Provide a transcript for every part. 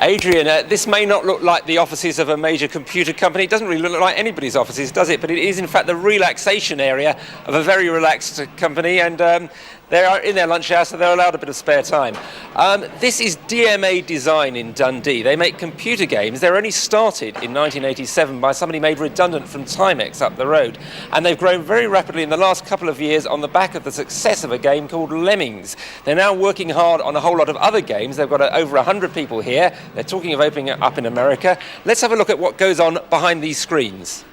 Adrian, this may not look like the offices of a major computer company. It doesn't really look like anybody's offices, does it? But it is, in fact, the relaxation area of a very relaxed company, and they are in their lunch hour, so they're allowed a bit of spare time. This is DMA Design in Dundee. They make computer games. They're only started in 1987 by somebody made redundant from Timex up the road. And they've grown very rapidly in the last couple of years on the back of the success of a game called Lemmings. They're now working hard on a whole lot of other games. They've got over 100 people here. They're talking of opening it up in America. Let's have a look at what goes on behind these screens.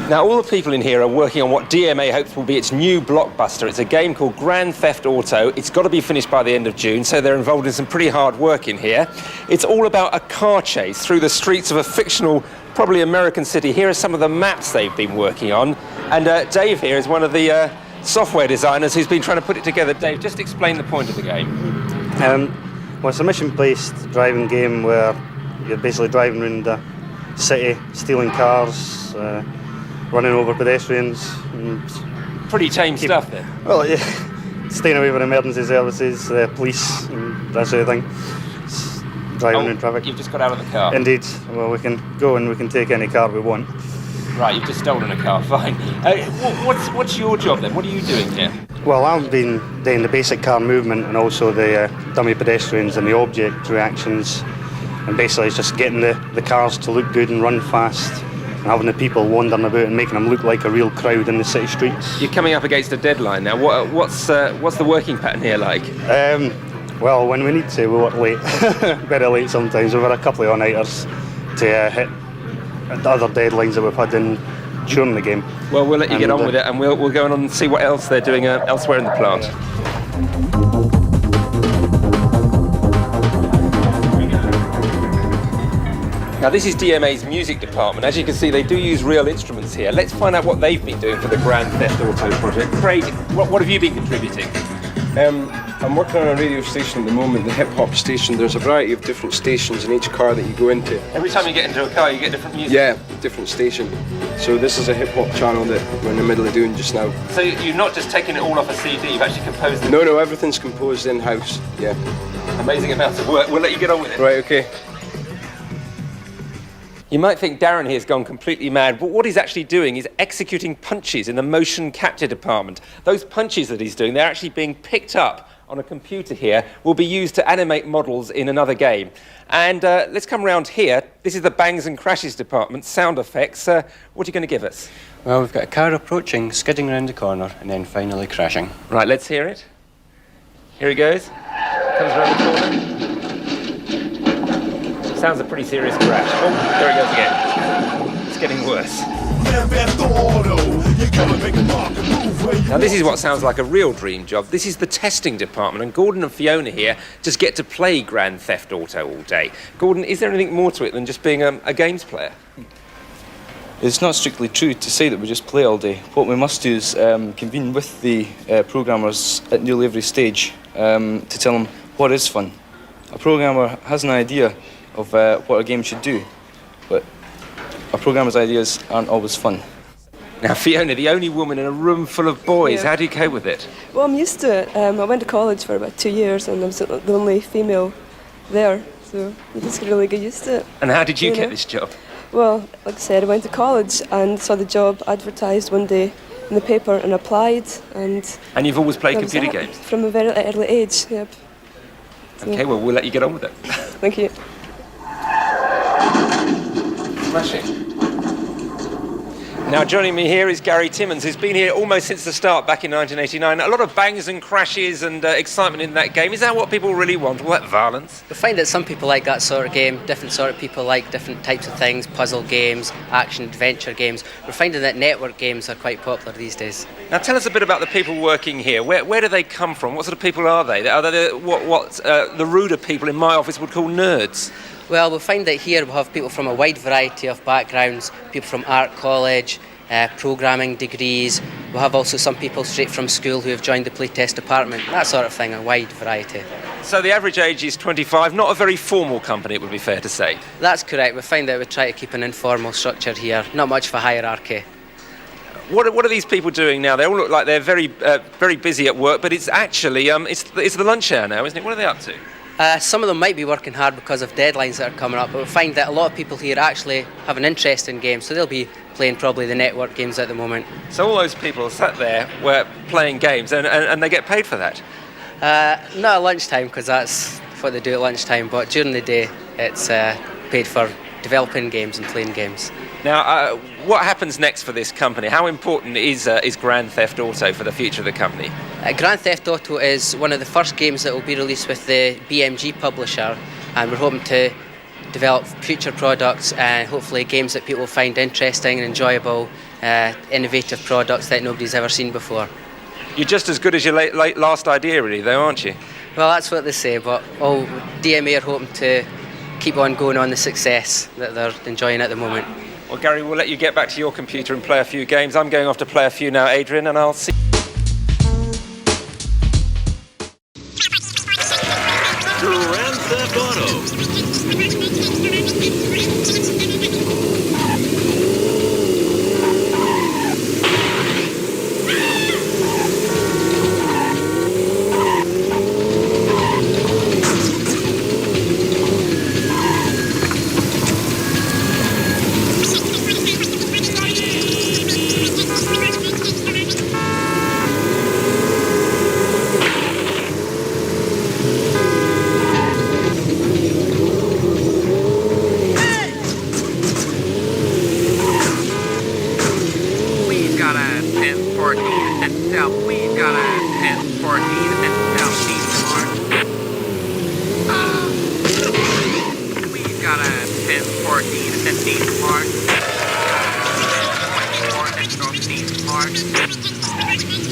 Now, all the people in here are working on what DMA hopes will be its new blockbuster. It's a game called Grand Theft Auto. It's got to be finished by the end of June, so they're involved in some pretty hard work in here. It's all about a car chase through the streets of a fictional, probably American city. Here are some of the maps they've been working on. And Dave here is one of the software designers who's been trying to put it together. Dave, just explain the point of the game. Well, it's a mission-based driving game where you're basically driving around the city, stealing cars, running over pedestrians. And pretty tame stuff then. Well, yeah, staying away from emergency services, police, and that sort of thing. Driving in traffic. You've just got out of the car? Indeed. Well, we can go and we can take any car we want. Right, you've just stolen a car, fine. What's your job then? What are you doing here? Well, I've been doing the basic car movement and also the dummy pedestrians and the object reactions. And basically it's just getting the cars to look good and run fast, and having the people wandering about and making them look like a real crowd in the city streets. You're coming up against a deadline now. What's the working pattern here like? Well, when we need to, we work late. Very late sometimes. We've had a couple of all-nighters to hit the other deadlines that we've had during the game. Well, we'll let you get on with it, and we'll go on and see what else they're doing elsewhere in the plant. Now, this is DMA's music department. As you can see, they do use real instruments here. Let's find out what they've been doing for the Grand Theft Auto project. Craig, what have you been contributing? I'm working on a radio station at the moment, the hip-hop station. There's a variety of different stations in each car that you go into. Every time you get into a car, you get different music? Yeah, different station. So this is a hip-hop channel that we're in the middle of doing just now. So you're not just taking it all off a CD, you've actually composed it? No, everything's composed in-house, yeah. Amazing amounts of work. We'll let you get on with it. Right, okay. You might think Darren here has gone completely mad, but what he's actually doing is executing punches in the motion capture department. Those punches that he's doing, they're actually being picked up on a computer here, will be used to animate models in another game. And let's come around here. This is the bangs and crashes department, sound effects. What are you going to give us? Well, we've got a car approaching, skidding around the corner, and then finally crashing. Right, let's hear it. Here he goes. Comes around the corner. Sounds a pretty serious crash. Oh, there he goes again. It's getting worse. Now, this is what sounds like a real dream job. This is the testing department, and Gordon and Fiona here just get to play Grand Theft Auto all day. Gordon, is there anything more to it than just being a games player? It's not strictly true to say that we just play all day. What we must do is convene with the programmers at nearly every stage to tell them what is fun. A programmer has an idea of what a game should do, but a programmer's ideas aren't always fun. Now, Fiona, the only woman in a room full of boys, how do you cope with it? Well, I'm used to it. I went to college for about 2 years and I was the only female there, so you just really get used to it. And how did you get this job? Well, like I said, I went to college and saw the job advertised one day in the paper and applied. And you've always played computer games? From a very early age, yep. So. Okay, well, we'll let you get on with it. Thank you. Smashing. Now, joining me here is Gary Timmons, who's been here almost since the start back in 1989. A lot of bangs and crashes and excitement in that game. Is that what people really want, all that violence? We find that some people like that sort of game, different sort of people like different types of things, puzzle games, action-adventure games. We're finding that network games are quite popular these days. Now, tell us a bit about the people working here. Where do they come from? What sort of people are they? Are they what the ruder people in my office would call nerds? Well, we'll find that here we'll have people from a wide variety of backgrounds, people from art college, programming degrees. We'll have also some people straight from school who have joined the playtest department, that sort of thing, a wide variety. So the average age is 25, not a very formal company, it would be fair to say. That's correct. We find that we try to keep an informal structure here, not much of a hierarchy. What are these people doing now? They all look like they're very busy at work, but it's actually it's the lunch hour now, isn't it? What are they up to? Some of them might be working hard because of deadlines that are coming up, but we find that a lot of people here actually have an interest in games, so they'll be playing probably the network games at the moment. So all those people sat there were playing games, and they get paid for that. Not at lunchtime, because that's what they do at lunchtime, but during the day it's paid for developing games and playing games. Now, what happens next for this company? How important is Grand Theft Auto for the future of the company? Grand Theft Auto is one of the first games that will be released with the BMG publisher, and we're hoping to develop future products and hopefully games that people find interesting and enjoyable, innovative products that nobody's ever seen before. You're just as good as your last idea, really, though, aren't you? Well, that's what they say, but DMA are hoping to keep on going on the success that they're enjoying at the moment. Well, Gary, we'll let you get back to your computer and play a few games. I'm going off to play a few now, Adrian, and I'll see. Grand Theft Auto. Mark.